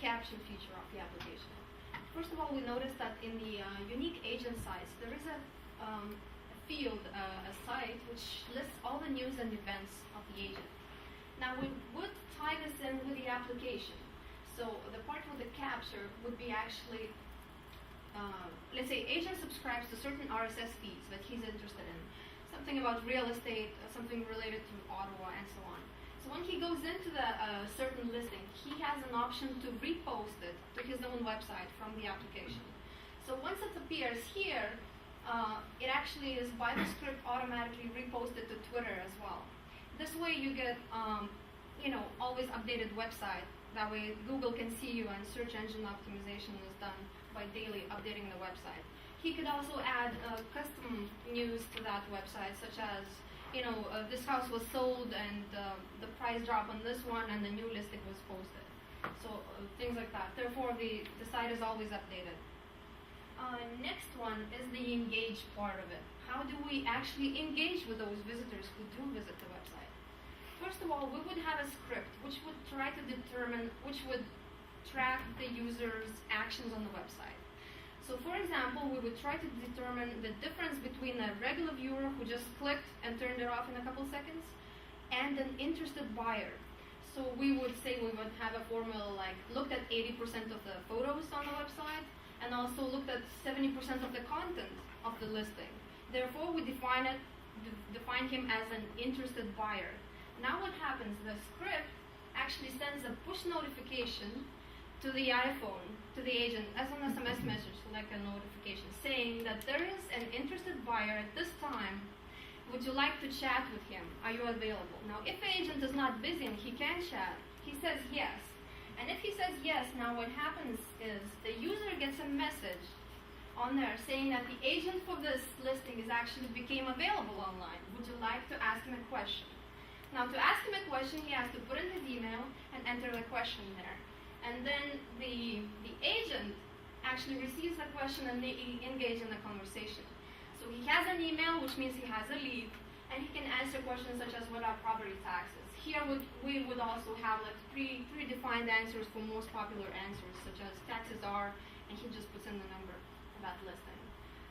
caption feature of the application. First of all, we noticed that in the unique agent sites, there is a field, a site, which lists all the news and events of the agent. Now, we would tie this in with the application. So the part with the capture would be actually, let's say agent subscribes to certain RSS feeds that he's interested in. Something about real estate, something related to Ottawa, and so on. So when he goes into the certain listing, he has an option to repost it to his own website from the application. So once it appears here, it actually is by the script automatically reposted to Twitter as well. This way you get, always updated website. That way Google can see you, and search engine optimization is done by daily updating the website. He could also add custom news to that website, such as, this house was sold and the price dropped on this one and the new listing was posted. So things like that. Therefore, the site is always updated. Next one is the engage part of it. How do we actually engage with those visitors who do visit the website? First of all, we would have a script which would try to determine, which would track the user's actions on the website. So for example, we would try to determine the difference between a regular viewer who just clicked and turned it off in a couple seconds and an interested buyer. So we would say we would have a formula like looked at 80% of the photos on the website and also looked at 70% of the content of the listing. Therefore, we define him as an interested buyer. Now what happens, the script actually sends a push notification to the iPhone, to the agent, as an SMS message, like a notification, saying that there is an interested buyer at this time. Would you like to chat with him? Are you available? Now, if the agent is not busy and he can chat, he says yes. And if he says yes, now what happens is the user gets a message on there saying that the agent for this listing is actually became available online. Would you like to ask him a question? Now, to ask him a question, he has to put in his email and enter the question there. And then the agent actually receives that question and they engage in a conversation. So he has an email, which means he has a lead, and he can answer questions such as what are property taxes. Here we would also have like predefined answers for most popular answers, such as taxes are, and he just puts in the number of that listing.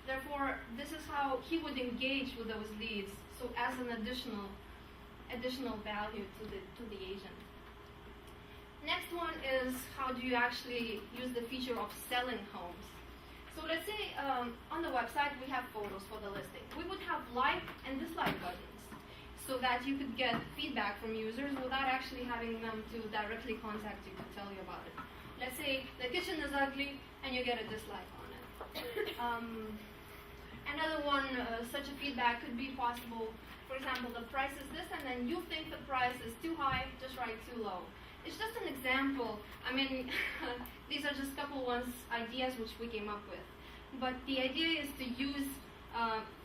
Therefore, this is how he would engage with those leads, so as an additional value to the agent. Next one is how do you actually use the feature of selling homes. So let's say on the website we have photos for the listing. We would have like and dislike buttons so that you could get feedback from users without actually having them to directly contact you to tell you about it. Let's say the kitchen is ugly and you get a dislike on it. Another one, such a feedback could be possible. For example, the price is this, and then you think the price is too high, just write too low. It's just an example. I mean, these are just a couple ideas which we came up with. But the idea is to use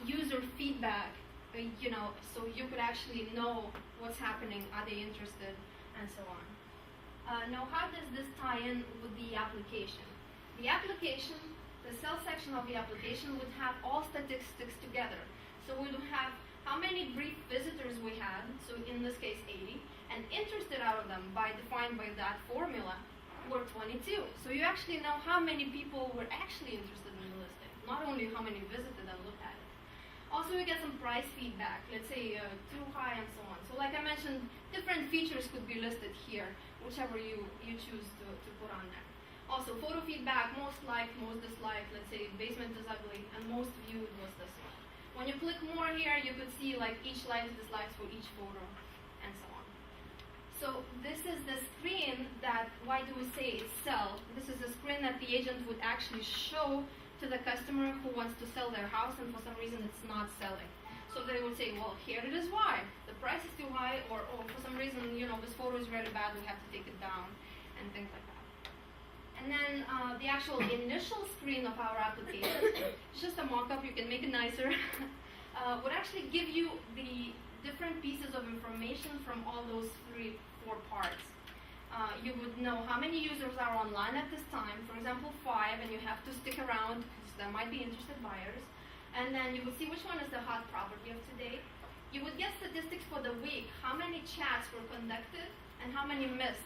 user feedback, so you could actually know what's happening, are they interested, and so on. Now, how does this tie in with the application? The application, the sales section of the application would have all statistics together. So we would have how many brief visitors we had, so in this case 80, and interested out of them, defined by that formula, were 22. So you actually know how many people were actually interested in the listing, not only how many visited and looked at it. Also, we get some price feedback, let's say too high and so on. So like I mentioned, different features could be listed here, whichever you choose to put on there. Also, photo feedback, most liked, most disliked, let's say basement is ugly, and most viewed was this one. When you click more here, you could see like each likes, dislikes for each photo, and so on. So this is the screen that, why do we say it's sell? This is the screen that the agent would actually show to the customer who wants to sell their house and for some reason it's not selling. So they would say, well, here it is why. The price is too high, or for some reason, this photo is really bad, we have to take it down, and things like that. And then the actual initial screen of our application, it's just a mock-up, you can make it nicer, would actually give you the different pieces of information from all those 4 parts. You would know how many users are online at this time, for example 5, and you have to stick around because there might be interested buyers. And then you would see which one is the hot property of today. You would get statistics for the week, how many chats were conducted and how many missed.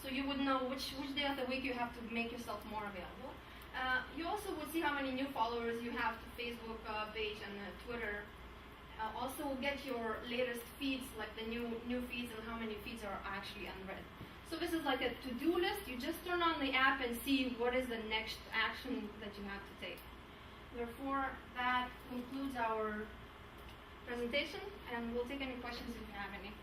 So you would know which day of the week you have to make yourself more available. You also would see how many new followers you have to Facebook page and Twitter. Also will get your latest feeds, like the new feeds and how many feeds are actually unread. So this is like a to-do list. You just turn on the app and see what is the next action that you have to take. Therefore, that concludes our presentation, and we'll take any questions if you have any.